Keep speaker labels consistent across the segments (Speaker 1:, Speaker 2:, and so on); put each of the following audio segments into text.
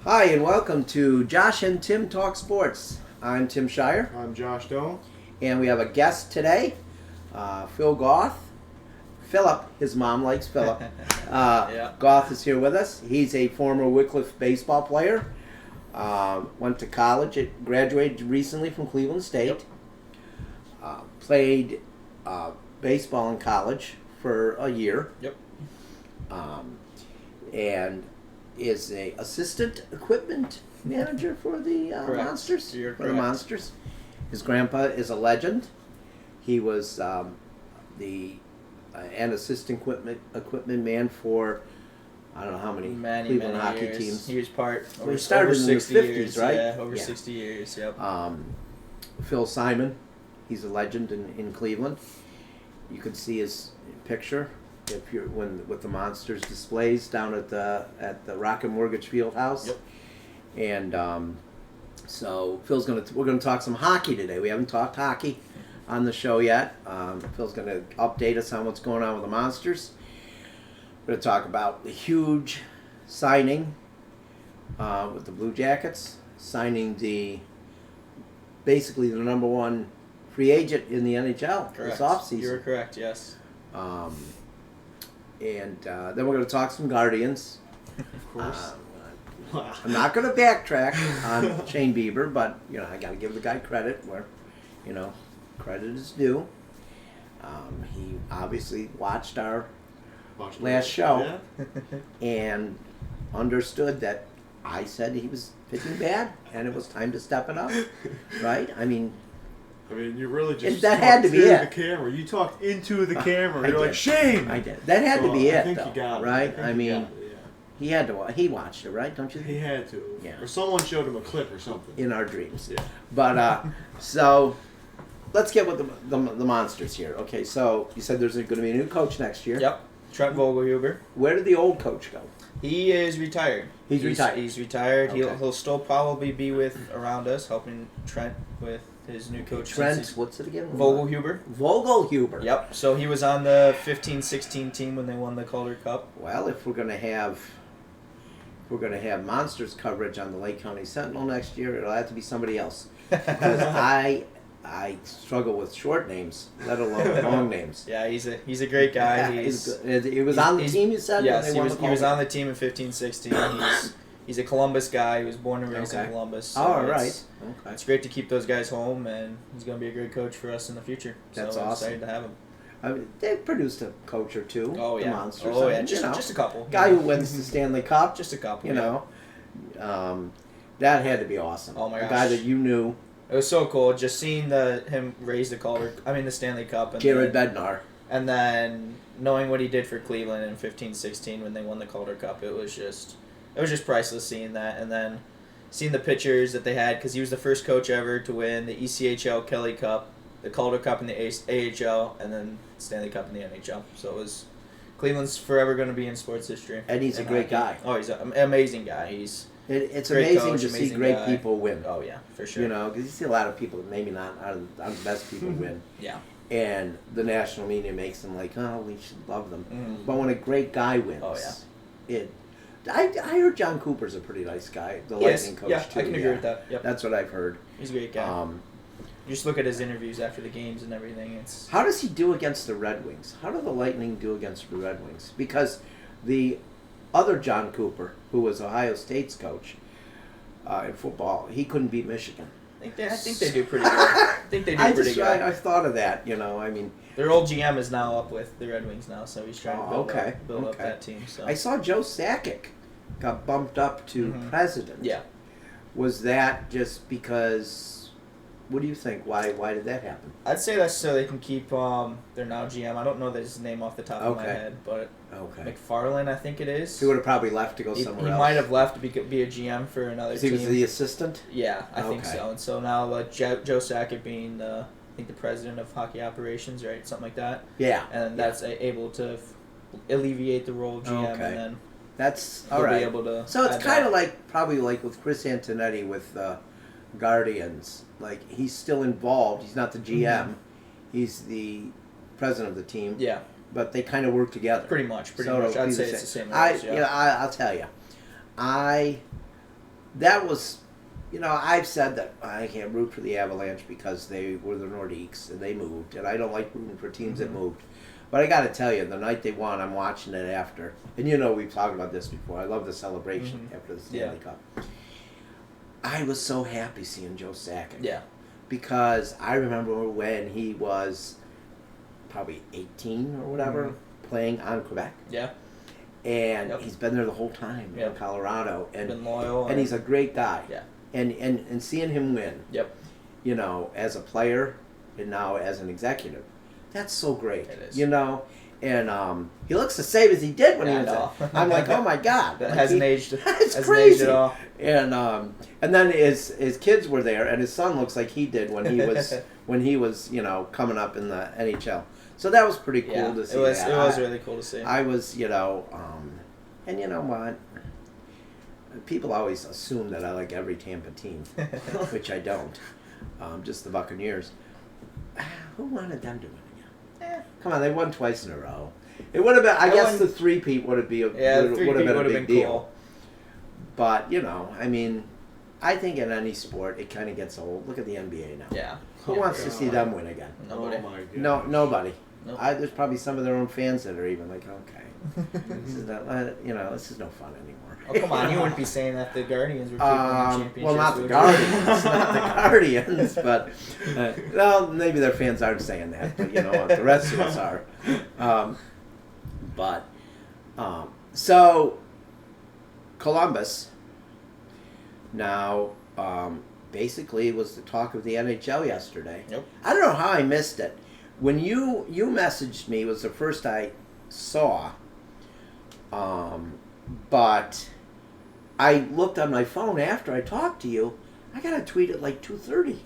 Speaker 1: Hi, and welcome to Josh and Tim Talk Sports. I'm Tim Shire,
Speaker 2: I'm Josh Doe.
Speaker 1: and we have a guest today, Phil Goth. Philip, his mom likes Philip.
Speaker 3: Yeah.
Speaker 1: Goth is here with us. He's a former Wycliffe baseball player. Went to college, graduated recently from Cleveland State. Played baseball in college for a year.
Speaker 3: Yep.
Speaker 1: And is a assistant equipment manager for the
Speaker 3: Correct.
Speaker 1: Monsters.
Speaker 3: You're
Speaker 1: for the
Speaker 3: correct.
Speaker 1: Monsters. His grandpa is a legend. He was an assistant equipment man for I don't know how many Cleveland hockey
Speaker 3: years.
Speaker 1: teams.
Speaker 3: He was part.
Speaker 1: He started in the
Speaker 3: 60
Speaker 1: 50s,
Speaker 3: years,
Speaker 1: right?
Speaker 3: Yeah, over
Speaker 1: Yeah.
Speaker 3: 60 years. Yep.
Speaker 1: Phil Simon, he's a legend in Cleveland. You can see his picture if you're with the Monsters displays down at the Rocket Mortgage Field House.
Speaker 3: Yep.
Speaker 1: And so we're gonna talk some hockey today. We haven't talked hockey on the show yet. Phil's gonna update us on what's going on with the Monsters. We're gonna talk about the huge signing with the Blue Jackets, signing basically the number one free agent in the NHL
Speaker 3: Correct.
Speaker 1: this offseason.
Speaker 3: You're correct. Yes.
Speaker 1: And then we're going to talk some Guardians.
Speaker 2: Of course.
Speaker 1: I'm not going to backtrack on Shane Bieber, but I got to give the guy credit where credit is due. He obviously watched our last show and understood that I said he was pitching bad and it was time to step it up. Right? I mean,
Speaker 2: you really just
Speaker 1: that
Speaker 2: talked
Speaker 1: had to be
Speaker 2: to
Speaker 1: it.
Speaker 2: the camera. You talked into the camera.
Speaker 1: I
Speaker 2: You're
Speaker 1: did.
Speaker 2: like, Shane!
Speaker 1: I did. That had to be
Speaker 2: I
Speaker 1: it,
Speaker 2: think
Speaker 1: though.
Speaker 2: you got it.
Speaker 1: Right?
Speaker 2: think
Speaker 1: I
Speaker 2: you
Speaker 1: mean,
Speaker 2: got it,
Speaker 1: he had to. He watched it, right? Don't you
Speaker 2: yeah.
Speaker 1: think?
Speaker 2: He had to.
Speaker 1: Yeah.
Speaker 2: Or someone showed him a clip or something.
Speaker 1: In our dreams.
Speaker 2: Yeah.
Speaker 1: But so let's get with the Monsters here. Okay, so you said there's going to be a new coach next year.
Speaker 3: Yep. Trent Vogelhuber.
Speaker 1: Where did the old coach go?
Speaker 3: He is retired.
Speaker 1: He's retired.
Speaker 3: He's retired.
Speaker 1: Okay.
Speaker 3: He'll still probably be around us, helping Trent with his new coach.
Speaker 1: Trent, what's it again?
Speaker 3: Vogelhuber.
Speaker 1: Vogelhuber.
Speaker 3: Yep. So he was on the 15-16 team when they won the Calder Cup.
Speaker 1: Well, if we're going to have Monsters coverage on the Lake County Sentinel next year, it'll have to be somebody else because I struggle with short names, let alone long names.
Speaker 3: Yeah, he's a great guy.
Speaker 1: He was on the team, you said?
Speaker 3: Yes,
Speaker 1: when they
Speaker 3: he
Speaker 1: won
Speaker 3: was.
Speaker 1: the
Speaker 3: He was
Speaker 1: Calder?
Speaker 3: on the team in 15-16. He's a Columbus guy. He was born and raised in
Speaker 1: Okay.
Speaker 3: Columbus. So
Speaker 1: All right.
Speaker 3: It's
Speaker 1: Okay.
Speaker 3: great to keep those guys home, and he's going to be a great coach for us in the future.
Speaker 1: That's
Speaker 3: so I'm
Speaker 1: awesome.
Speaker 3: excited to have him.
Speaker 1: I mean, they've produced a coach or two.
Speaker 3: Oh
Speaker 1: the
Speaker 3: yeah.
Speaker 1: Monsters.
Speaker 3: Oh
Speaker 1: I
Speaker 3: yeah.
Speaker 1: mean,
Speaker 3: Just a couple.
Speaker 1: guy who wins the Stanley Cup.
Speaker 3: Just a couple.
Speaker 1: You
Speaker 3: yeah.
Speaker 1: know, that had to be awesome.
Speaker 3: Oh my
Speaker 1: a guy
Speaker 3: gosh.
Speaker 1: that you knew,
Speaker 3: It was so cool just seeing him raise the Stanley Cup, and
Speaker 1: Jared
Speaker 3: then,
Speaker 1: Bednar.
Speaker 3: and then knowing what he did for Cleveland in 15-16 when they won the Calder Cup. It was just priceless seeing that, and then seeing the pictures that they had because he was the first coach ever to win the ECHL Kelly Cup, the Calder Cup in the AHL, and then Stanley Cup in the NHL. So it was Cleveland's forever going to be in sports history.
Speaker 1: And he's a great guy.
Speaker 3: Oh, he's an amazing guy.
Speaker 1: It's
Speaker 3: Great
Speaker 1: amazing
Speaker 3: coach,
Speaker 1: to see
Speaker 3: amazing
Speaker 1: great
Speaker 3: guy.
Speaker 1: people win.
Speaker 3: Oh yeah, for sure.
Speaker 1: Because you see a lot of people that maybe not are the best people win.
Speaker 3: Yeah.
Speaker 1: And the national media makes them like, oh, we should love them.
Speaker 3: Mhm.
Speaker 1: But when a great guy wins,
Speaker 3: Oh, yeah.
Speaker 1: I heard John Cooper's a pretty nice guy, the
Speaker 3: Yes,
Speaker 1: Lightning coach
Speaker 3: yeah,
Speaker 1: too.
Speaker 3: I can agree with that. Yep.
Speaker 1: That's what I've heard.
Speaker 3: He's a great guy. You just look at his interviews after the games and everything. It's
Speaker 1: How does he do against the Red Wings? How do the Lightning do against the Red Wings? Because the other John Cooper, who was Ohio State's coach in football, he couldn't beat Michigan.
Speaker 3: I think they do pretty good. I think they do pretty good.
Speaker 1: I thought of that. I mean,
Speaker 3: Their old GM is now up with the Red Wings now, so he's trying to build up
Speaker 1: okay.
Speaker 3: that team. So
Speaker 1: I saw Joe Sakic got bumped up to
Speaker 3: Mhm.
Speaker 1: president.
Speaker 3: yeah,
Speaker 1: Was that just because? What do you think? Why did that happen?
Speaker 3: I'd say that's so they can keep their now GM. I don't know his name off the top of my
Speaker 1: Okay.
Speaker 3: head, but
Speaker 1: Okay.
Speaker 3: McFarlane, I think it is.
Speaker 1: So he would have probably left to go
Speaker 3: He
Speaker 1: somewhere else.
Speaker 3: might have left to be a GM for another
Speaker 1: 'Cause
Speaker 3: team.
Speaker 1: he was the assistant.
Speaker 3: Yeah, I think
Speaker 1: Okay.
Speaker 3: so. And so now Joe Sakic being I think the president of hockey operations, right, something like that,
Speaker 1: Yeah.
Speaker 3: and that's able to alleviate the role of GM,
Speaker 1: Okay.
Speaker 3: and then
Speaker 1: That's
Speaker 3: he'll
Speaker 1: all right.
Speaker 3: be able to.
Speaker 1: So it's
Speaker 3: add
Speaker 1: kind of
Speaker 3: that.
Speaker 1: probably like with Chris Antonetti with Guardians. Like he's still involved. He's not the GM. He's the president of the team.
Speaker 3: Yeah,
Speaker 1: But they kind of work together.
Speaker 3: pretty much.
Speaker 1: So
Speaker 3: I'd
Speaker 1: it'll be
Speaker 3: say it's the same.
Speaker 1: I'll tell you, that was, I've said that I can't root for the Avalanche because they were the Nordiques and they moved, and I don't like rooting for teams that moved. But I got to tell you, the night they won, I'm watching it after, and we've talked about this before. I love the celebration after the Stanley Cup. I was so happy seeing Joe Sakic.
Speaker 3: Yeah.
Speaker 1: Because I remember when he was probably 18 or whatever, playing on Quebec.
Speaker 3: Yeah.
Speaker 1: And he's been there the whole time in Colorado. And
Speaker 3: been loyal.
Speaker 1: And he's a great guy.
Speaker 3: Yeah.
Speaker 1: And seeing him win,
Speaker 3: Yep.
Speaker 1: As a player and now as an executive, that's so great.
Speaker 3: It is.
Speaker 1: And he looks the same as he did when he was there. I'm like, oh my God.
Speaker 3: That
Speaker 1: like
Speaker 3: hasn't aged.
Speaker 1: It's
Speaker 3: hasn't
Speaker 1: crazy.
Speaker 3: Aged at all.
Speaker 1: And then his kids were there, and his son looks like he did when he was coming up in the NHL. So that was pretty cool to see.
Speaker 3: It was really cool to see.
Speaker 1: I was and you know what? People always assume that I like every Tampa team, which I don't. Just the Buccaneers. Who wanted them to win again? Come on, they won twice in a row. It would have been. I guess the three-peat would have been a big deal.
Speaker 3: Cool.
Speaker 1: But I think in any sport it kind of gets old. Look at the NBA now.
Speaker 3: Yeah.
Speaker 1: Who wants to see them win again?
Speaker 3: Nobody.
Speaker 2: Oh my God.
Speaker 1: No, nobody.
Speaker 3: Nope.
Speaker 1: There's probably some of their own fans that are even like, okay, this is this is no fun anymore.
Speaker 3: Oh, come on, you wouldn't be saying that the Guardians were keeping the championship.
Speaker 1: Well, not the Guardians, not the Guardians, but well, maybe their fans aren't saying that, but the rest of us are. So Columbus now basically was the talk of the NHL yesterday.
Speaker 3: Yep.
Speaker 1: I don't know how I missed it. When you messaged me, it was the first I saw. But I looked on my phone after I talked to you. I got a tweet at like 2:30,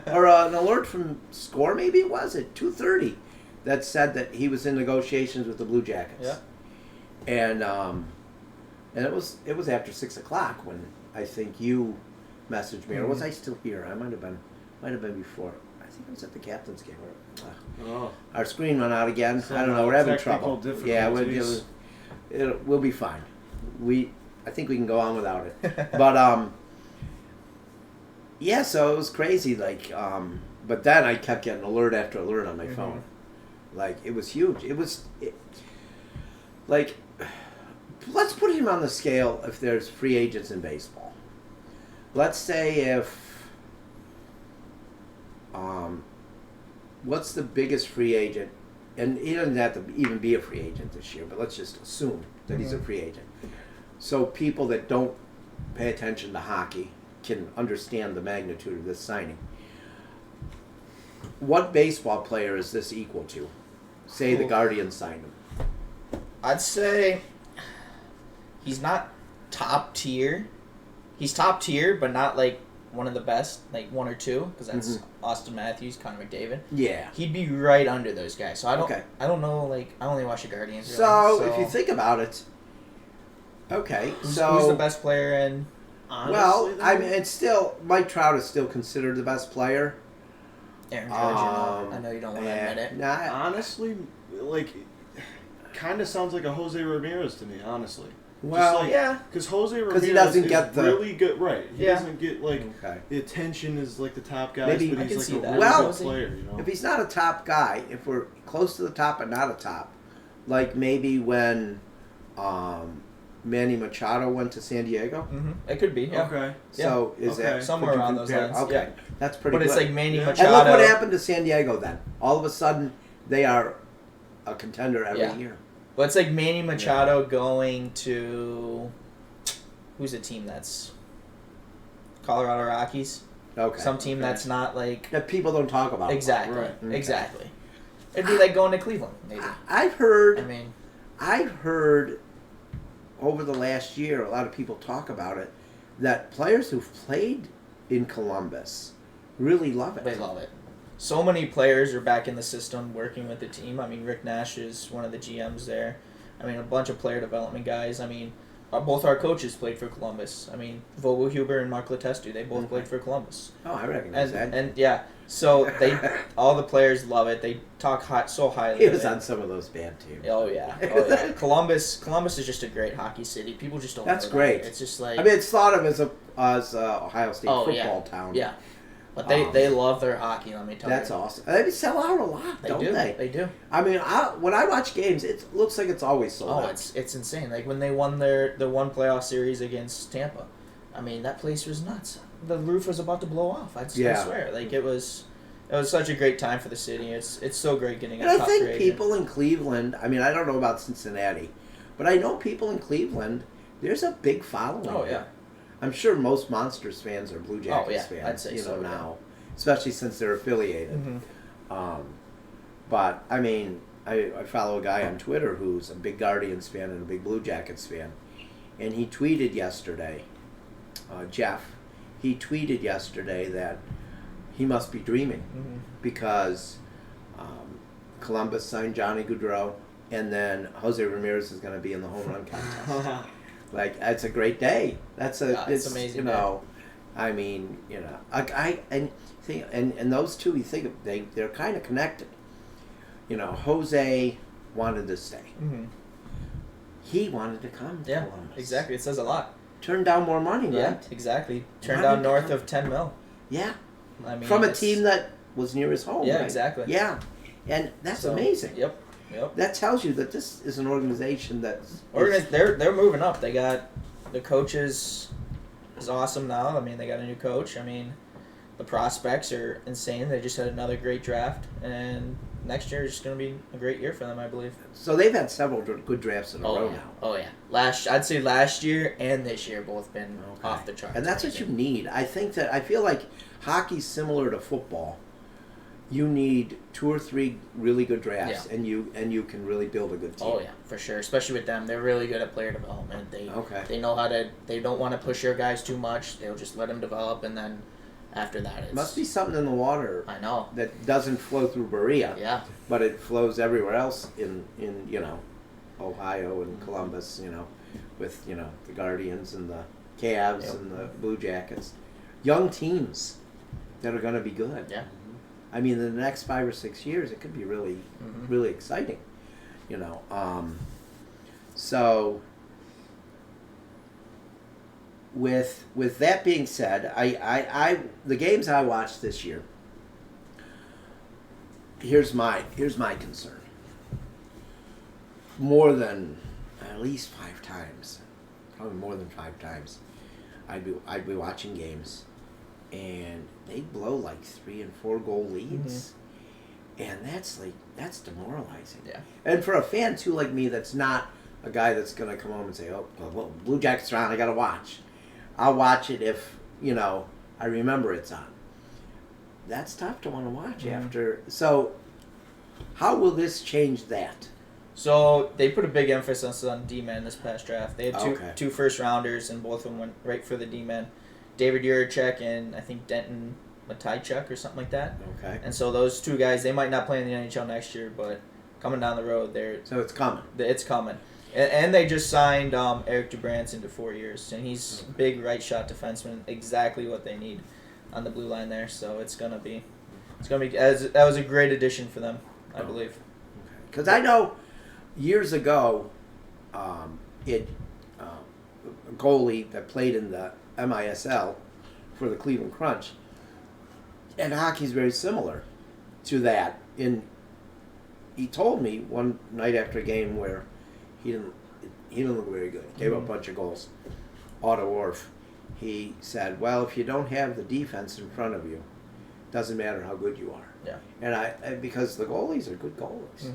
Speaker 1: or an alert from Score, maybe it was at 2:30, that said that he was in negotiations with the Blue Jackets.
Speaker 3: Yeah.
Speaker 1: And it was after 6 o'clock when I think you messaged me, or was I still here? I might have been before. I think I was at the captain's game. Our screen went out again. I don't know. We're having trouble. Yeah, we'll be fine. I think we can go on without it. But yeah, so it was crazy. Like, but then I kept getting alert after alert on my phone. Like, it was huge. Like, let's put him on the scale if there's free agents in baseball. Let's say if what's the biggest free agent? And he doesn't have to even be a free agent this year, but let's just assume that he's a free agent. So people that don't pay attention to hockey can understand the magnitude of this signing. What baseball player is this equal to? Say the Guardians signed him.
Speaker 3: I'd say he's not top tier. He's top tier, but not like one of the best, like one or two, because that's Austin Matthews, Connor McDavid.
Speaker 1: Yeah,
Speaker 3: he'd be right under those guys. So I don't know. Like, I only watch the Guardians. Really, so
Speaker 1: if you think about it, okay,
Speaker 3: who's the best player in?
Speaker 2: Honestly,
Speaker 1: well, I mean, it's still Mike Trout is still considered the best player.
Speaker 3: Aaron Judge. I know you don't want to admit it.
Speaker 2: Honestly, like, kind of sounds like a Jose Ramirez to me. Honestly.
Speaker 1: Well,
Speaker 3: yeah,
Speaker 2: because Jose Ramirez
Speaker 1: he doesn't
Speaker 2: is
Speaker 1: get the
Speaker 2: really good, right? He
Speaker 3: Yeah.
Speaker 2: doesn't get like the attention as like the top guys,
Speaker 1: Maybe-
Speaker 2: but
Speaker 3: I can
Speaker 2: he's
Speaker 3: see
Speaker 2: like
Speaker 3: that.
Speaker 2: a
Speaker 1: Well,
Speaker 2: really good player. You know,
Speaker 1: if he's not a top guy, if we're close to the top but not a top, like maybe when Manny Machado went to San Diego.
Speaker 3: It could be. Yeah.
Speaker 2: okay,
Speaker 1: So is
Speaker 2: Okay.
Speaker 1: that
Speaker 3: Somewhere
Speaker 1: could you
Speaker 3: around those
Speaker 1: compare-
Speaker 3: lines,
Speaker 1: Okay,
Speaker 3: yeah.
Speaker 1: that's pretty
Speaker 3: But
Speaker 1: good.
Speaker 3: it's like Manny
Speaker 2: Yeah.
Speaker 3: Machado.
Speaker 1: And look what happened to San Diego then. All of a sudden, they are a contender every
Speaker 3: Yeah.
Speaker 1: year.
Speaker 3: But it's like Manny Machado going to who's a team that's Colorado Rockies?
Speaker 1: Okay.
Speaker 3: Some team that's not like
Speaker 1: that people don't talk about.
Speaker 3: exactly,
Speaker 2: Right.
Speaker 1: Okay.
Speaker 3: exactly. It'd be like going to Cleveland, maybe.
Speaker 1: I've heard.
Speaker 3: I mean,
Speaker 1: I've heard over the last year a lot of people talk about it, that players who've played in Columbus really love it.
Speaker 3: they love it. So many players are back in the system working with the team. I mean, Rick Nash is one of the GMs there. I mean, a bunch of player development guys. I mean, both our coaches played for Columbus. I mean, Vogelhuber and Mark Letestu, they both played for Columbus.
Speaker 1: Oh, I recognize that.
Speaker 3: And yeah, so all the players love it. They talk so highly
Speaker 1: He
Speaker 3: of
Speaker 1: was
Speaker 3: it.
Speaker 1: on some of those band teams.
Speaker 3: Oh yeah, oh yeah. Columbus is just a great hockey city. People just don't.
Speaker 1: That's
Speaker 3: know
Speaker 1: great.
Speaker 3: That. It's just like
Speaker 1: I mean, it's thought of as a us Ohio State
Speaker 3: Oh,
Speaker 1: football town.
Speaker 3: Yeah. But they love their hockey, let me tell
Speaker 1: That's
Speaker 3: you.
Speaker 1: awesome. They sell out a lot, don't they?
Speaker 3: They do.
Speaker 1: I mean, when I watch games, it looks like it's always sold out.
Speaker 3: It's insane. Like when they won the one playoff series against Tampa, I mean that place was nuts. The roof was about to blow off. I swear, like it was such a great time for the city. It's so great getting.
Speaker 1: And
Speaker 3: a
Speaker 1: I
Speaker 3: top
Speaker 1: think
Speaker 3: grade.
Speaker 1: people in Cleveland. I mean, I don't know about Cincinnati, but I know people in Cleveland. There's a big following.
Speaker 3: Oh yeah.
Speaker 1: I'm sure most Monsters fans are Blue Jackets fans.
Speaker 3: I'd say so,
Speaker 1: now, especially since they're affiliated.
Speaker 3: Mm-hmm.
Speaker 1: But I mean, I follow a guy on Twitter who's a big Guardians fan and a big Blue Jackets fan, and he tweeted yesterday, Jeff. He tweeted yesterday that he must be dreaming because Columbus signed Johnny Gaudreau, and then Jose Ramirez is going to be in the home run contest. Like, it's a great day. It's
Speaker 3: amazing.
Speaker 1: You know, I mean, you know, and those two, you think they're kind of connected. You know, Jose wanted to stay.
Speaker 3: Mm-hmm.
Speaker 1: He wanted to come to Columbus.
Speaker 3: Exactly. It says a lot.
Speaker 1: Turn down more money, right?
Speaker 3: Yeah, exactly. Turn down north of $10 million.
Speaker 1: Yeah.
Speaker 3: I mean,
Speaker 1: from a team that was near his home.
Speaker 3: Yeah,
Speaker 1: right?
Speaker 3: exactly.
Speaker 1: Yeah, and that's amazing.
Speaker 3: Yep.
Speaker 1: That tells you that this is an organization that's
Speaker 3: they're moving up. They got the coaches is awesome now. I mean, they got a new coach. I mean, the prospects are insane. They just had another great draft, and next year is just going to be a great year for them, I believe.
Speaker 1: So they've had several good drafts in a row now.
Speaker 3: Oh yeah. I'd say last year and this year both been off the charts.
Speaker 1: And that's what you need. I feel like hockey's similar to football. You need 2 or 3 really good drafts, and you can really build a good team.
Speaker 3: Oh yeah, for sure. Especially with them, they're really good at player development. They know how to. They don't want to push their guys too much. They'll just let them develop, and then after that, it
Speaker 1: must be something in the water.
Speaker 3: I know
Speaker 1: that doesn't flow through Berea.
Speaker 3: Yeah,
Speaker 1: but it flows everywhere else in Ohio and Columbus. With the Guardians and the Cavs and the Blue Jackets, young teams that are going to be good.
Speaker 3: Yeah.
Speaker 1: I mean, in the next 5 or 6 years, it could be really, really exciting, So, with that being said, I the games I watched this year. Here's my concern. More than at least 5 times, probably more than 5 times, I'd be watching games. And they blow like 3 and 4 goal leads, and that's demoralizing.
Speaker 3: Yeah. And
Speaker 1: for a fan too, like me, that's not a guy that's gonna come home and say, "Oh, well, Blue Jackets are on. I gotta watch." I'll watch it if I remember it's on. That's tough to want to watch after. So, how will this change that?
Speaker 3: So they put a big emphasis on D-men this past draft. They had two first rounders, and both of them went right for the D-men. David Juracek and I think Denton Matejchuk or something like that.
Speaker 1: Okay.
Speaker 3: And so those 2 guys, they might not play in the NHL next year, but coming down the road,
Speaker 1: so it's coming.
Speaker 3: It's coming. And they just signed Eric Dubranson to 4 years, and he's big right shot defenseman, exactly what they need on the blue line there. So that was a great addition for them, I believe.
Speaker 1: Because I know years ago, a goalie that played in the MISL for the Cleveland Crunch, and hockey's very similar to that. He told me one night after a game where he didn't look very good. He gave up a bunch of goals. Otto Orff. He said, "Well, if you don't have the defense in front of you, doesn't matter how good you are."
Speaker 3: Yeah.
Speaker 1: And because the goalies are good goalies,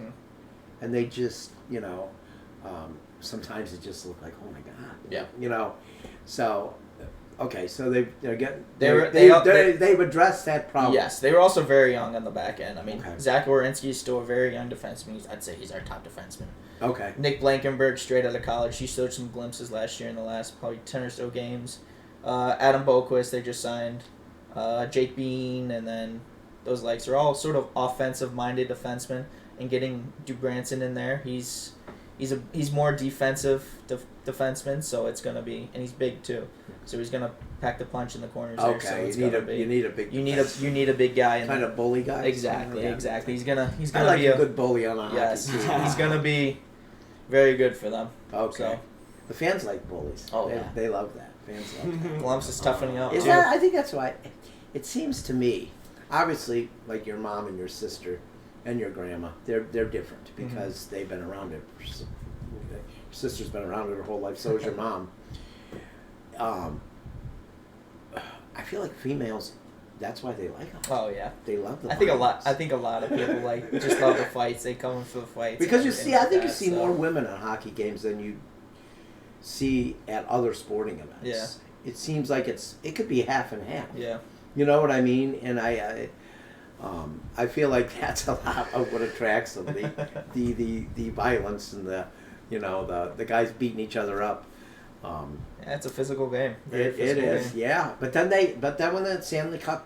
Speaker 1: and they just sometimes it just look like, oh my god.
Speaker 3: Yeah.
Speaker 1: So. Okay, so they've addressed that problem.
Speaker 3: Yes, they were also very young on the back end. I mean, Zach Werenski is still a very young defenseman. I'd say he's our top defenseman.
Speaker 1: Okay.
Speaker 3: Nick Blankenberg, straight out of college, he showed some glimpses last year in the last probably 10 or so games. Adam Boquist, they just signed. Jake Bean, and then those likes are all sort of offensive-minded defensemen. And getting Dubranson in there, he's more defensive defenseman, so it's gonna be, and he's big too, so he's gonna pack the punch in the corners.
Speaker 1: Okay,
Speaker 3: there, so
Speaker 1: you need a big.
Speaker 3: You need a big guy in
Speaker 1: kind of bully guy.
Speaker 3: Exactly. He's gonna
Speaker 1: I like
Speaker 3: be
Speaker 1: a good bully on a hockey team.
Speaker 3: He's gonna be very good for them.
Speaker 1: Okay.
Speaker 3: So.
Speaker 1: The fans like bullies.
Speaker 3: Oh,
Speaker 1: they,
Speaker 3: yeah.
Speaker 1: they love that. Fans love that.
Speaker 3: Columbus is toughening out
Speaker 1: Is
Speaker 3: too.
Speaker 1: that? I think that's why. It seems to me, obviously, like your mom and your sister and your grandma, they're different because they've been around it. Your sister's been around it her whole life. So is your mom. I feel like females. That's why they like them.
Speaker 3: Oh yeah.
Speaker 1: They love the.
Speaker 3: I think a
Speaker 1: violence.
Speaker 3: lot of people like just love the fights. They come in for the fights.
Speaker 1: Because you
Speaker 3: and
Speaker 1: see,
Speaker 3: everything
Speaker 1: I
Speaker 3: like
Speaker 1: think you
Speaker 3: that,
Speaker 1: see
Speaker 3: so.
Speaker 1: more women at hockey games than you see at other sporting events.
Speaker 3: Yeah.
Speaker 1: It seems like it could be half and half.
Speaker 3: Yeah.
Speaker 1: You know what I mean? And I feel like that's a lot of what attracts them. The violence and the guys beating each other up.
Speaker 3: Yeah, it's a physical game. Very
Speaker 1: It
Speaker 3: physical
Speaker 1: is,
Speaker 3: game.
Speaker 1: yeah. But then when the Stanley Cup,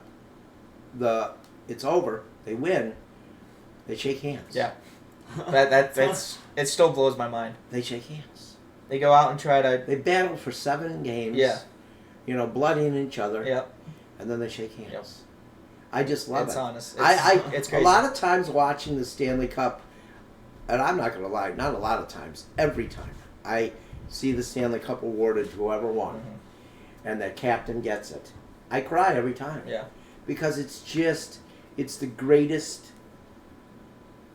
Speaker 1: it's over, they win, they shake hands.
Speaker 3: Yeah. That's it. Still blows my mind.
Speaker 1: They shake hands.
Speaker 3: They go out and try to.
Speaker 1: They battle for 7 games.
Speaker 3: Yeah.
Speaker 1: Bloodying each other.
Speaker 3: Yep.
Speaker 1: And then they shake hands.
Speaker 3: Yep.
Speaker 1: I just love
Speaker 3: It's
Speaker 1: it.
Speaker 3: honest. It's
Speaker 1: A
Speaker 3: crazy.
Speaker 1: lot of times watching the Stanley Cup, and I'm not going to lie, not a lot of times, every time I see the Stanley Cup awarded to whoever won, and that captain gets it, I cry every time.
Speaker 3: Yeah.
Speaker 1: Because it's the greatest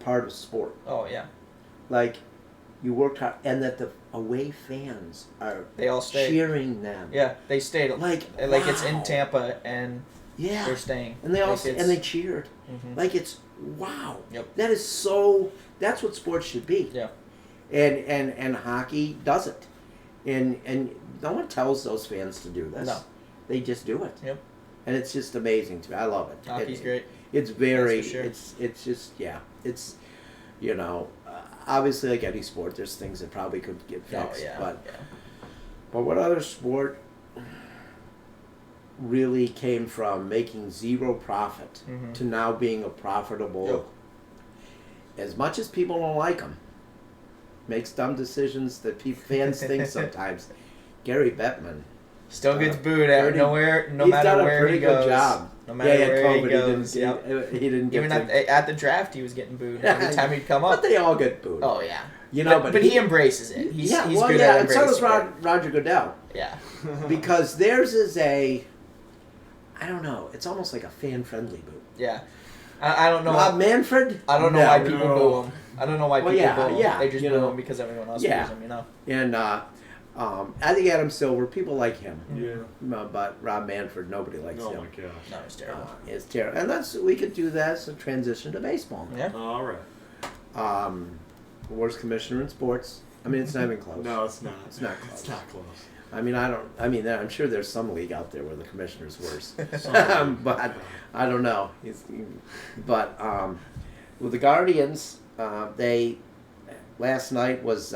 Speaker 1: part of sport.
Speaker 3: Oh yeah.
Speaker 1: Like, you worked hard, and that the away fans are
Speaker 3: They all stayed.
Speaker 1: cheering them.
Speaker 3: Yeah, they stayed.
Speaker 1: Like,
Speaker 3: it's in
Speaker 1: wow.
Speaker 3: Tampa and
Speaker 1: Yeah.
Speaker 3: they're staying.
Speaker 1: And they all
Speaker 3: Like,
Speaker 1: and they cheered.
Speaker 3: Mhm.
Speaker 1: Like, it's wow.
Speaker 3: Yep.
Speaker 1: That is so. That's what sports should be.
Speaker 3: Yeah.
Speaker 1: And hockey does it. And no one tells those fans to do this.
Speaker 3: No.
Speaker 1: They just do it.
Speaker 3: Yep.
Speaker 1: And it's just amazing to me. I love it.
Speaker 3: Hockey's great.
Speaker 1: It's very.
Speaker 3: That's for sure.
Speaker 1: It's just it's obviously like any sport, there's things that probably could get
Speaker 3: Oh
Speaker 1: fixed.
Speaker 3: yeah.
Speaker 1: But
Speaker 3: yeah.
Speaker 1: but what other sport really came from making zero profit
Speaker 3: Mhm.
Speaker 1: to now being a profitable?
Speaker 2: Yep.
Speaker 1: As much as people don't like him, makes dumb decisions that fans think sometimes. Gary Bettman.
Speaker 3: Still gets booed at
Speaker 1: pretty-
Speaker 3: nowhere. No
Speaker 1: he's
Speaker 3: matter
Speaker 1: done a
Speaker 3: where
Speaker 1: pretty
Speaker 3: he goes.
Speaker 1: good job.
Speaker 3: No matter
Speaker 1: Yeah,
Speaker 3: where
Speaker 1: COVID,
Speaker 3: he goes.
Speaker 1: he
Speaker 3: Yep.
Speaker 1: didn't get
Speaker 3: Even
Speaker 1: to,
Speaker 3: at the draft, he was getting booed every time he'd come
Speaker 1: but
Speaker 3: up.
Speaker 1: they all get booed.
Speaker 3: Oh yeah.
Speaker 1: But
Speaker 3: he embraces it. He's good
Speaker 1: and
Speaker 3: at
Speaker 1: so does
Speaker 3: embracing it.
Speaker 1: Roger Goodell.
Speaker 3: Yeah.
Speaker 1: Because theirs is I don't know, it's almost like a fan-friendly boo.
Speaker 3: Yeah. I don't know.
Speaker 1: Rob Manfred?
Speaker 3: I don't know
Speaker 1: No.
Speaker 3: why people boo him. I don't know why
Speaker 1: Well,
Speaker 3: people
Speaker 1: yeah,
Speaker 3: boo him.
Speaker 1: yeah,
Speaker 3: They just
Speaker 1: you
Speaker 3: boo
Speaker 1: know.
Speaker 3: him because everyone else
Speaker 1: Yeah.
Speaker 3: boos him, you know?
Speaker 1: And I think Adam Silver, people like him.
Speaker 2: Yeah.
Speaker 1: But Rob Manfred, nobody likes
Speaker 2: Oh
Speaker 1: him.
Speaker 2: my gosh.
Speaker 3: No, it's terrible.
Speaker 1: It's terrible. And we could do that as a transition to baseball.
Speaker 3: Yeah.
Speaker 2: All right.
Speaker 1: Worst commissioner in sports. I mean, it's not even close.
Speaker 2: No, it's not.
Speaker 1: It's not close.
Speaker 2: It's not close.
Speaker 1: I'm sure there's some league out there where the commissioner's worse.
Speaker 2: Some-
Speaker 1: But I don't know. With the Guardians, last night was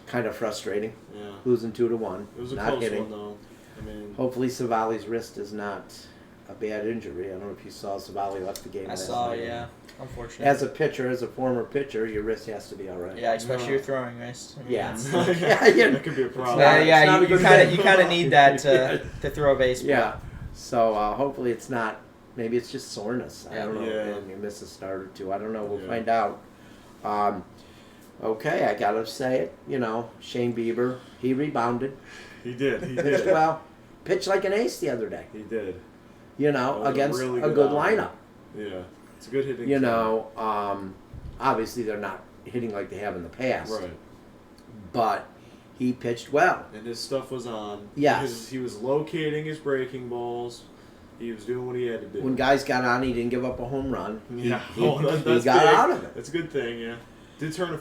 Speaker 1: kind of frustrating,
Speaker 2: Yeah.
Speaker 1: losing 2-1.
Speaker 2: It was a
Speaker 1: not
Speaker 2: close
Speaker 1: hitting.
Speaker 2: one though. I mean,
Speaker 1: Hopefully Savali's wrist is not a bad injury. I don't know if you saw Savali left the game.
Speaker 3: I
Speaker 1: last
Speaker 3: saw,
Speaker 1: night.
Speaker 3: yeah. Unfortunately.
Speaker 1: As a former pitcher, your wrist has to be all right.
Speaker 3: Yeah, especially
Speaker 2: No.
Speaker 3: your throwing wrist. I mean,
Speaker 1: Yeah.
Speaker 3: it's-
Speaker 2: that could be a problem.
Speaker 1: not-
Speaker 3: Yeah,
Speaker 1: it's not a
Speaker 3: you
Speaker 1: good
Speaker 3: kind of
Speaker 1: thing.
Speaker 3: you kind of need that to throw a baseball.
Speaker 1: Yeah. So hopefully it's not. Maybe it's just soreness. I don't know.
Speaker 2: Yeah.
Speaker 1: And you miss a start or two. I don't know. We'll
Speaker 2: Yeah.
Speaker 1: find out. Okay, I gotta say it. Shane Bieber, he rebounded.
Speaker 2: He did. He
Speaker 1: Pitched
Speaker 2: did.
Speaker 1: well. Pitched like an ace the other day.
Speaker 2: He did.
Speaker 1: Against
Speaker 2: really
Speaker 1: a
Speaker 2: good
Speaker 1: good
Speaker 2: outing.
Speaker 1: lineup.
Speaker 2: Yeah. It's a good hitting. team.
Speaker 1: Obviously they're not hitting like they have in the past.
Speaker 2: Right.
Speaker 1: But he pitched well.
Speaker 2: And his stuff was on.
Speaker 1: Yes.
Speaker 2: He was locating his breaking balls. He was doing what he had to do.
Speaker 1: When guys got on, he didn't give up a home run.
Speaker 2: Yeah.
Speaker 1: He
Speaker 2: That's
Speaker 1: got
Speaker 2: big.
Speaker 1: out of it.
Speaker 2: That's a good thing. Yeah. Did turn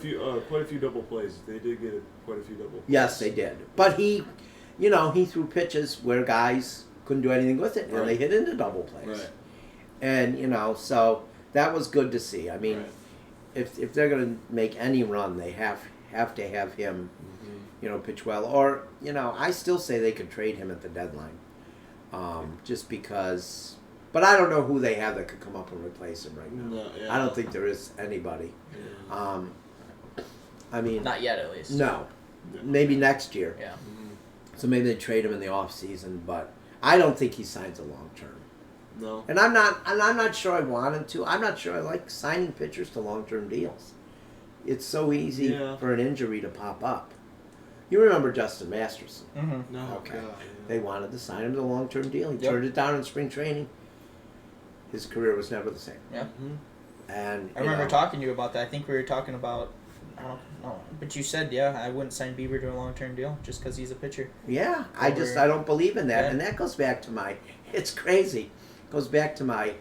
Speaker 2: quite a few double plays. They did get quite a few double plays.
Speaker 1: Yes, they did. But he threw pitches where guys couldn't do anything with it, and
Speaker 2: Right.
Speaker 1: they hit into double plays.
Speaker 2: Right.
Speaker 1: And so that was good to see. I mean,
Speaker 2: Right.
Speaker 1: if they're going to make any run, they have to have him,
Speaker 2: Mm-hmm.
Speaker 1: pitch well. Or I still say they could trade him at the deadline, just because. But I don't know who they have that could come up and replace him right now.
Speaker 2: No, yeah.
Speaker 1: I don't think there is anybody.
Speaker 2: Yeah.
Speaker 1: I mean,
Speaker 3: Not yet, at least.
Speaker 1: no,
Speaker 2: Yeah.
Speaker 1: maybe next year.
Speaker 3: Yeah.
Speaker 2: Mhm.
Speaker 1: So maybe they trade him in the off season, but I don't think he signs a long term.
Speaker 2: No.
Speaker 1: And I'm not sure I want him to. I'm not sure I like signing pitchers to long term deals. It's so easy
Speaker 2: Yeah.
Speaker 1: for an injury to pop up. You remember Justin Masterson?
Speaker 3: Mm-hmm.
Speaker 2: No.
Speaker 1: Okay.
Speaker 2: God, yeah.
Speaker 1: They wanted to sign him to a long-term deal. He
Speaker 3: Yep.
Speaker 1: turned it down in spring training. His career was never the same.
Speaker 3: Yeah.
Speaker 2: Mhm.
Speaker 1: And
Speaker 3: I remember talking to you about that. I think we were talking about, I don't know, but you said, yeah, I wouldn't sign Bieber to a long-term deal just because he's a pitcher.
Speaker 1: Yeah, I don't believe in that, and that goes back to my. It's crazy. It goes back to my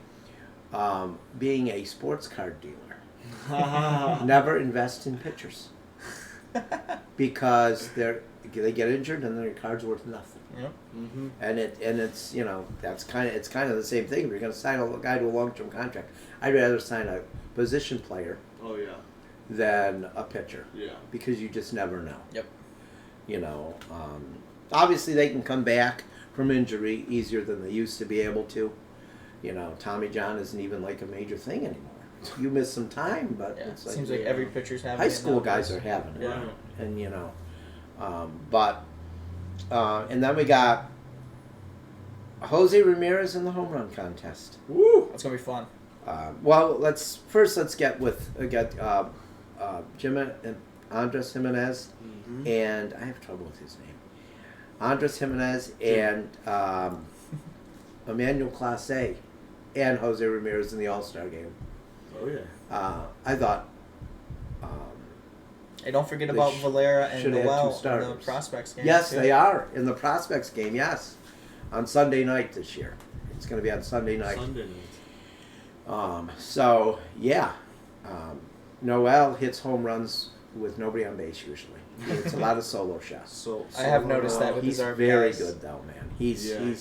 Speaker 1: being a sports card dealer. Never invest in pitchers because they get injured and their card's worth nothing.
Speaker 3: Yep.
Speaker 2: Mhm.
Speaker 1: And it's it's kind of the same thing. If you're going to sign a guy to a long-term contract, I'd rather sign a position player
Speaker 2: Oh yeah.
Speaker 1: than a pitcher
Speaker 2: Yeah.
Speaker 1: because you just never know.
Speaker 3: Yep.
Speaker 1: Obviously they can come back from injury easier than they used to be able to. Tommy John isn't even like a major thing anymore. You miss some time, but
Speaker 3: Yeah.
Speaker 1: it's like
Speaker 3: Seems like every pitcher's having
Speaker 1: high
Speaker 3: it
Speaker 1: school
Speaker 3: nowadays.
Speaker 1: guys are having it,
Speaker 3: Yeah.
Speaker 1: and and then we got Jose Ramirez in the home run contest.
Speaker 2: Woo.
Speaker 3: That's gonna be fun.
Speaker 1: Well, let's get Andres Jimenez,
Speaker 2: Mhm.
Speaker 1: and I have trouble with his name. Andres Jimenez and Emmanuel Clase and Jose Ramirez in the All-Star game.
Speaker 2: Oh yeah.
Speaker 1: I thought
Speaker 3: Hey, don't forget
Speaker 1: They
Speaker 3: about Valera and
Speaker 1: should have had two
Speaker 3: Noel in the
Speaker 1: starters.
Speaker 3: prospects game.
Speaker 1: yes,
Speaker 3: too.
Speaker 1: they are in the prospects game. Yes, on Sunday night this year. It's going to be on Sunday night.
Speaker 2: Sunday night.
Speaker 1: So yeah, Noel hits home runs with nobody on base usually. It's a lot of solo shots.
Speaker 2: So
Speaker 3: I have noticed that with
Speaker 1: He's
Speaker 3: his RBIs.
Speaker 1: very good though, man.
Speaker 2: Yeah.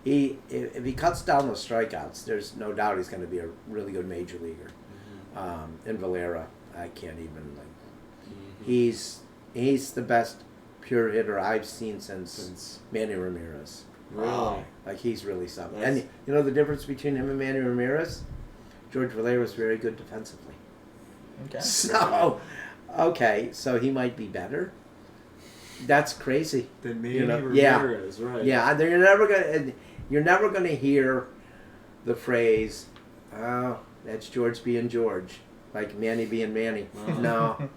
Speaker 1: If he cuts down those strikeouts, there's no doubt he's going to be a really good major leaguer. And Valera, I can't even like. He's the best pure hitter I've seen since Manny Ramirez.
Speaker 2: Really?
Speaker 1: Like he's really something.
Speaker 2: That's-
Speaker 1: And you know the difference between him and Manny Ramirez? George Valera was very good defensively.
Speaker 3: Okay.
Speaker 1: So, okay, so he might be better. That's crazy.
Speaker 2: Then Manny
Speaker 1: yeah.
Speaker 2: Ramirez, right?
Speaker 1: Yeah, you're never gonna hear the phrase, "Oh, that's George being George," like Manny being Manny.
Speaker 2: Wow.
Speaker 1: No,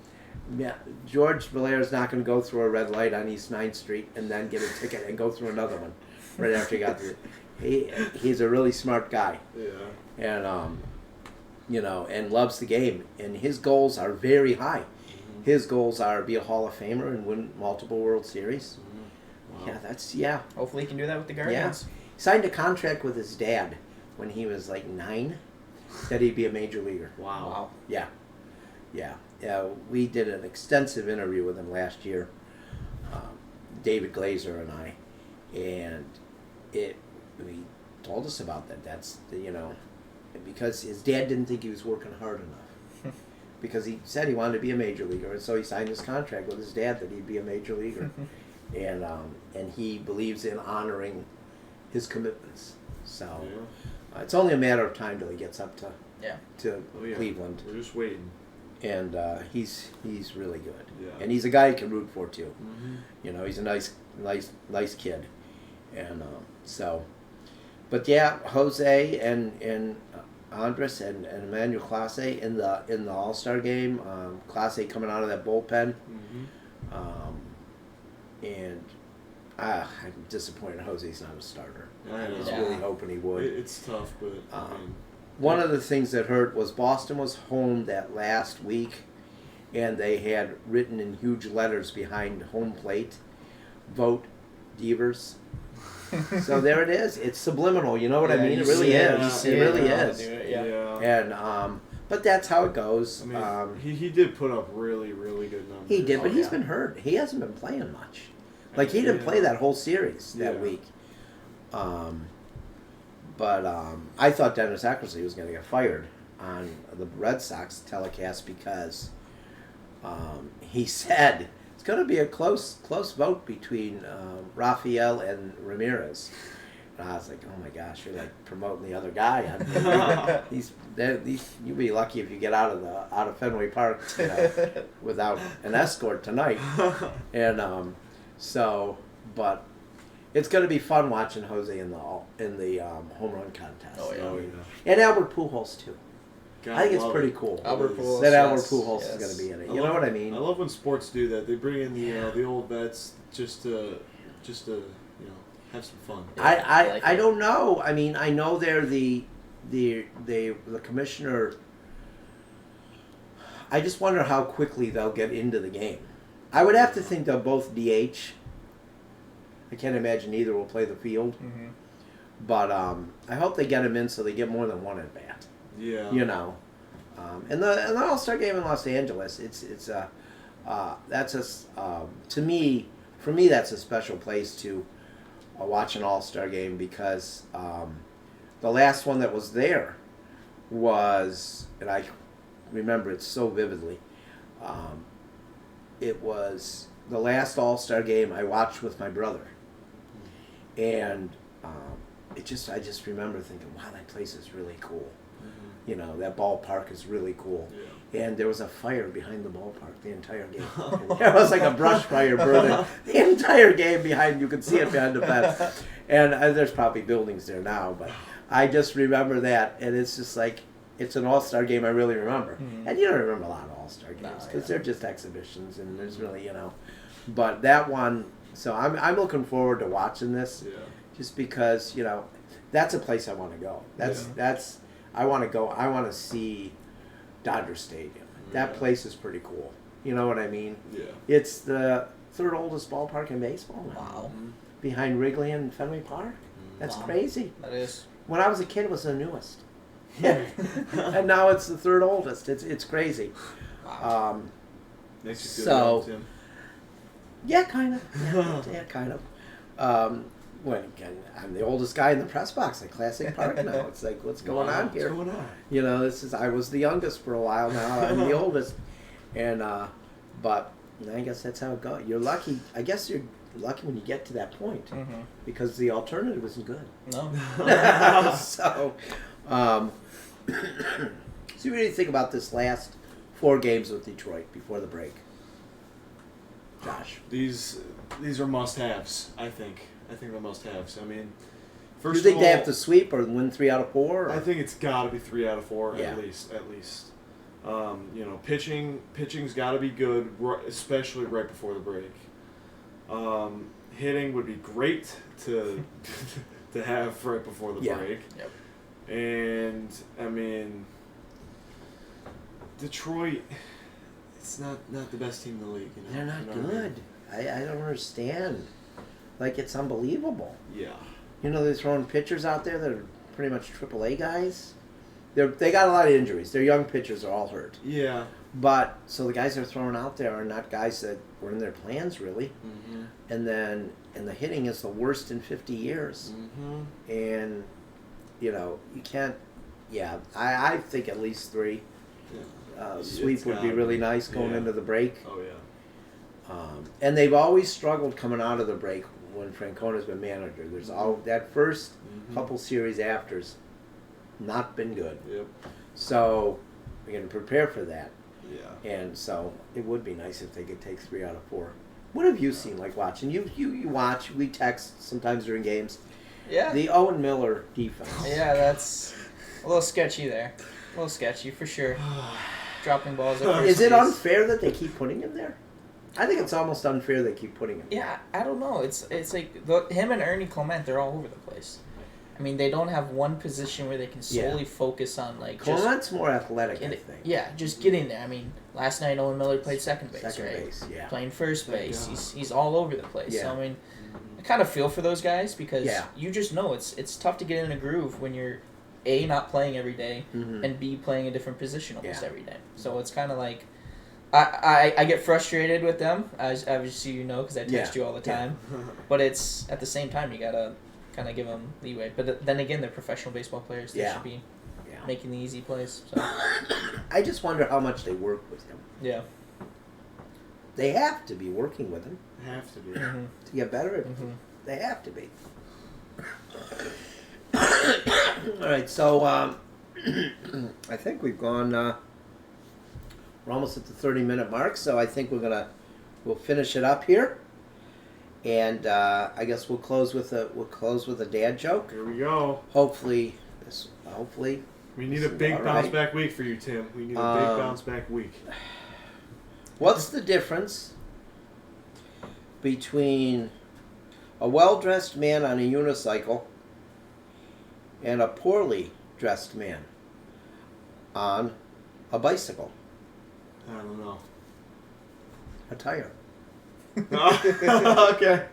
Speaker 1: yeah, George Valera's not gonna go through a red light on East 9th Street and then get a ticket and go through another one right after he got through. He's a really smart guy,
Speaker 2: Yeah.
Speaker 1: and loves the game, and his goals are very high. His goals are be a Hall of Famer and win multiple World Series.
Speaker 2: Wow.
Speaker 1: Yeah.
Speaker 3: Hopefully he can do that with the Guardians.
Speaker 1: He signed a contract with his dad when he was like 9 that he'd be a major leaguer.
Speaker 2: Wow.
Speaker 1: Yeah. We did an extensive interview with him last year, David Glazer and I, and he told us about that. That's because his dad didn't think he was working hard enough. Because he said he wanted to be a major leaguer, and so he signed his contract with his dad that he'd be a major leaguer, and he believes in honoring his commitments. So it's only a matter of time till he gets up to Cleveland,
Speaker 2: We're just waiting.
Speaker 1: and he's really good,
Speaker 2: Yeah.
Speaker 1: and he's a guy you can root for too.
Speaker 2: Mm-hmm.
Speaker 1: He's a nice kid, and but yeah, Jose and Andres and Emmanuel Clase in the All-Star game. Clase coming out of that bullpen, and I'm disappointed Jose's not a starter.
Speaker 2: I
Speaker 1: I was
Speaker 2: know.
Speaker 1: really hoping he would.
Speaker 2: It's tough, but I mean,
Speaker 1: One of the things that hurt was Boston was home that last week, and they had written in huge letters behind home plate, "Vote Devers." So there it is. It's subliminal. You know what I mean? It really is. It really is. And but that's how it goes.
Speaker 2: I mean, he did put up really, really good numbers.
Speaker 1: He did, but he's been hurt. He hasn't been playing much. Like he didn't play that whole series that week. But I thought Dennis Eckersley was going to get fired on the Red Sox telecast because he said it's going to be a close vote between Rafael and Ramirez. And I was like, oh my gosh, you're like promoting the other guy. You'll be lucky if you get out of Fenway Park without an escort tonight. And but it's going to be fun watching Jose in the home run contest.
Speaker 3: Oh yeah.
Speaker 2: Oh, yeah.
Speaker 1: And Albert Pujols too.
Speaker 2: God,
Speaker 1: I think it's
Speaker 2: love
Speaker 1: pretty
Speaker 2: it.
Speaker 1: cool.
Speaker 3: Albert Pujols.
Speaker 1: That Albert
Speaker 3: yes,
Speaker 1: Pujols
Speaker 3: yes.
Speaker 1: is going to be in it.
Speaker 2: I
Speaker 1: You know what I mean?
Speaker 2: I love when sports do that. They bring in the old vets just to have some fun.
Speaker 1: I don't know. I mean, I know they're the commissioner. I just wonder how quickly they'll get into the game. I would have to think they'll both DH. I can't imagine either will play the field.
Speaker 3: Mm-hmm.
Speaker 1: But I hope they get him in so they get more than one at bat.
Speaker 2: Yeah.
Speaker 1: You know, and the All-Star game in Los Angeles, it's that's to me, for me, that's a special place to watch an All-Star game because the last one that was there was, and I remember it so vividly. It was the last All-Star game I watched with my brother, and I just remember thinking, wow, that place is really cool.
Speaker 2: Mm-hmm.
Speaker 1: You know, that ballpark is really cool.
Speaker 2: Yeah.
Speaker 1: And there was a fire behind the ballpark the entire game. There was like a brush fire burning the entire game behind. You could see it behind the fence. And there's probably buildings there now, but I just remember that, and it's just like it's an All-Star game I really remember.
Speaker 3: Mm-hmm.
Speaker 1: And you don't remember a lot of All-Star games because
Speaker 3: yeah.
Speaker 1: they're just exhibitions, and there's really, you know. But that one, so I'm looking forward to watching this,
Speaker 2: Yeah.
Speaker 1: just because, you know, that's a place I want to go. That's I want to go. I want to see Dodger Stadium. That
Speaker 2: Yeah.
Speaker 1: place is pretty cool. You know what I mean?
Speaker 2: Yeah.
Speaker 1: It's the third oldest ballpark in baseball now.
Speaker 3: Wow.
Speaker 1: Behind Wrigley and Fenway Park. That's
Speaker 3: Wow.
Speaker 1: crazy.
Speaker 3: That is.
Speaker 1: When I was a kid, it was the newest. And now it's the third oldest. It's crazy.
Speaker 3: Wow.
Speaker 2: Makes you feel
Speaker 1: So-
Speaker 2: young, Tim.
Speaker 1: Yeah, kind of. Yeah, kind of. I'm the oldest guy in the press box at Classic Park now. It's like, what's going on here?
Speaker 2: What's going on?
Speaker 1: You know, I was the youngest for a while now. I'm the oldest. And, but I guess that's how it goes. You're lucky. I guess you're lucky when you get to that point
Speaker 3: Mm-hmm.
Speaker 1: because the alternative isn't good.
Speaker 3: No.
Speaker 1: So, so what do you think about this last 4 games with Detroit before the break? Josh.
Speaker 2: These are must-haves. I think they're must-haves. I mean,
Speaker 1: Do
Speaker 2: first
Speaker 1: you think
Speaker 2: of
Speaker 1: they
Speaker 2: all,
Speaker 1: have to sweep or win 3 out of 4? Or?
Speaker 2: I think it's got to be 3 out of 4
Speaker 1: Yeah.
Speaker 2: at least. You know, pitching's got to be good, especially right before the break. Hitting would be great to to have right before the break.
Speaker 3: Yep.
Speaker 2: And I mean, Detroit, it's not the best team in the league. You know?
Speaker 1: They're not
Speaker 2: You know what I mean?
Speaker 1: good. I don't understand. Like, it's unbelievable.
Speaker 2: Yeah.
Speaker 1: You know, they're throwing pitchers out there that are pretty much AAA guys. They got a lot of injuries. Their young pitchers are all hurt.
Speaker 2: Yeah.
Speaker 1: But, so the guys they're throwing out there are not guys that were in their plans, really.
Speaker 2: Mm-hmm.
Speaker 1: And the hitting is the worst in 50 years.
Speaker 2: Mm-hmm.
Speaker 1: And, you know, you can't, yeah, I think at least 3.
Speaker 2: Yeah.
Speaker 1: Sweep
Speaker 2: It's
Speaker 1: would be
Speaker 2: gotta
Speaker 1: really
Speaker 2: be.
Speaker 1: nice going
Speaker 2: Yeah.
Speaker 1: into the break.
Speaker 2: Oh yeah.
Speaker 1: And they've always struggled coming out of the break when Francona's been manager. There's all that first
Speaker 2: Mm-hmm.
Speaker 1: couple series afters not been good.
Speaker 2: Yep.
Speaker 1: So we're going to prepare for that.
Speaker 2: Yeah.
Speaker 1: And so it would be nice if they could take 3 out of 4. What have you seen like watching? You watch, we text sometimes during games.
Speaker 3: Yeah.
Speaker 1: The Owen Miller defense.
Speaker 3: Yeah, that's a little sketchy there. A little sketchy for sure. Dropping balls at first
Speaker 1: Is it
Speaker 3: base.
Speaker 1: unfair that they keep putting him there? I think it's almost unfair they keep putting him.
Speaker 3: Yeah, I don't know. It's like him and Ernie Clement, they're all over the place. I mean, they don't have one position where they can solely focus on like just
Speaker 1: Clement's more athletic, I
Speaker 3: get it,
Speaker 1: think.
Speaker 3: yeah, just getting there. I mean, last night Owen Miller played second base,
Speaker 1: Second
Speaker 3: right?
Speaker 1: base, yeah.
Speaker 3: Playing first
Speaker 2: Thank
Speaker 3: base.
Speaker 2: God.
Speaker 3: He's all over the place.
Speaker 1: Yeah.
Speaker 3: So I mean, I kind of feel for those guys because
Speaker 1: Yeah.
Speaker 3: you just know it's tough to get in a groove when you're A, not playing every day,
Speaker 1: Mhm.
Speaker 3: and B, playing a different position almost
Speaker 1: Yeah.
Speaker 3: every day. So it's kind of like I get frustrated with them, as obviously you know, because I text
Speaker 1: Yeah.
Speaker 3: you all the
Speaker 1: Yeah.
Speaker 3: time. But it's at the same time you gotta kind of give them leeway. But then again, they're professional baseball players. They
Speaker 1: Yeah.
Speaker 3: should be
Speaker 1: Yeah.
Speaker 3: making the easy plays. So
Speaker 1: I just wonder how much they work with him.
Speaker 3: yeah.
Speaker 1: They have to be working with him
Speaker 2: Have to be.
Speaker 3: Mm-hmm.
Speaker 1: to get better at
Speaker 3: Mm-hmm.
Speaker 1: They have to be. All right, so I think we've gone. We're almost at the 30-minute mark, so I think we'll finish it up here, and I guess we'll close with a dad joke.
Speaker 2: Here we go.
Speaker 1: Hopefully
Speaker 2: We need a big
Speaker 1: All
Speaker 2: bounce
Speaker 1: right.
Speaker 2: back week for you, Tim. We need a big bounce back week.
Speaker 1: What's the difference between a well-dressed man on a unicycle and a poorly dressed man on a bicycle?
Speaker 2: I don't know.
Speaker 1: A tire.
Speaker 2: Okay.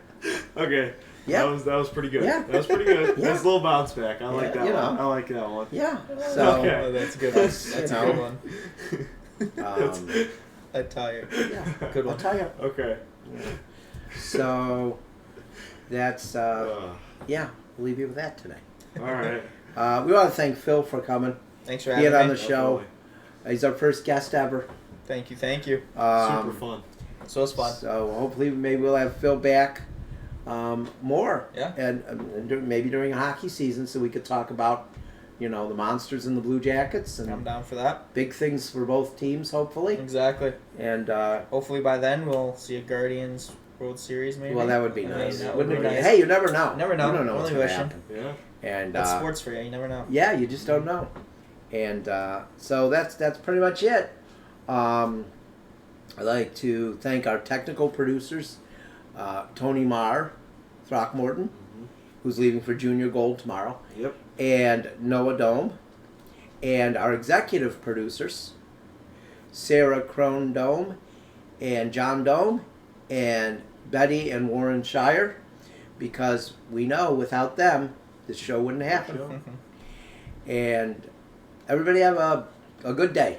Speaker 2: Okay.
Speaker 1: Yeah.
Speaker 2: That was pretty good.
Speaker 1: Yeah.
Speaker 2: That was pretty good.
Speaker 1: Yeah.
Speaker 2: That's a little bounce back. I like
Speaker 1: Yeah,
Speaker 2: that
Speaker 1: you
Speaker 2: one.
Speaker 1: know.
Speaker 2: I like that one.
Speaker 1: Yeah. So
Speaker 2: Okay.
Speaker 3: Oh, that's a good.
Speaker 1: That's,
Speaker 3: That's
Speaker 1: you
Speaker 3: a good
Speaker 1: know,
Speaker 3: one. A tire.
Speaker 1: yeah,
Speaker 3: Good
Speaker 1: a
Speaker 3: one.
Speaker 1: tire.
Speaker 2: Okay.
Speaker 1: So that's yeah. We'll leave you with that today.
Speaker 2: All right.
Speaker 1: We want to thank Phil for coming.
Speaker 3: Thanks for
Speaker 1: Being
Speaker 3: having
Speaker 1: on
Speaker 3: me.
Speaker 1: the show. He's our first guest ever.
Speaker 3: Thank you. Thank you.
Speaker 2: Super fun.
Speaker 3: So it's fun.
Speaker 1: So hopefully, maybe we'll have Phil back more.
Speaker 3: Yeah.
Speaker 1: And maybe during hockey season, so we could talk about, the Monsters and the Blue Jackets
Speaker 3: I'm
Speaker 1: and
Speaker 3: down for that.
Speaker 1: big things for both teams, hopefully.
Speaker 3: Exactly.
Speaker 1: And
Speaker 3: Hopefully by then we'll see a Guardians World Series maybe.
Speaker 1: well, that would be
Speaker 3: I mean,
Speaker 1: nice.
Speaker 3: that
Speaker 1: Wouldn't
Speaker 3: would
Speaker 1: it
Speaker 3: be
Speaker 1: be?
Speaker 3: nice.
Speaker 1: Hey, you never know.
Speaker 3: You never know.
Speaker 1: You don't know what's
Speaker 3: Only
Speaker 1: going to
Speaker 3: wishing.
Speaker 1: happen.
Speaker 2: Yeah.
Speaker 1: And
Speaker 3: That's sports for you. You never know.
Speaker 1: yeah, you just don't know. And so that's pretty much it. I'd like to thank our technical producers, Tony Marr, Throckmorton, who's leaving for Junior Gold tomorrow,
Speaker 2: Yep.
Speaker 1: and Noah Dome, and our executive producers, Sarah Crone Dome, and John Dome, and Betty and Warren Shire, because we know without them, this show wouldn't happen. And everybody have a good day.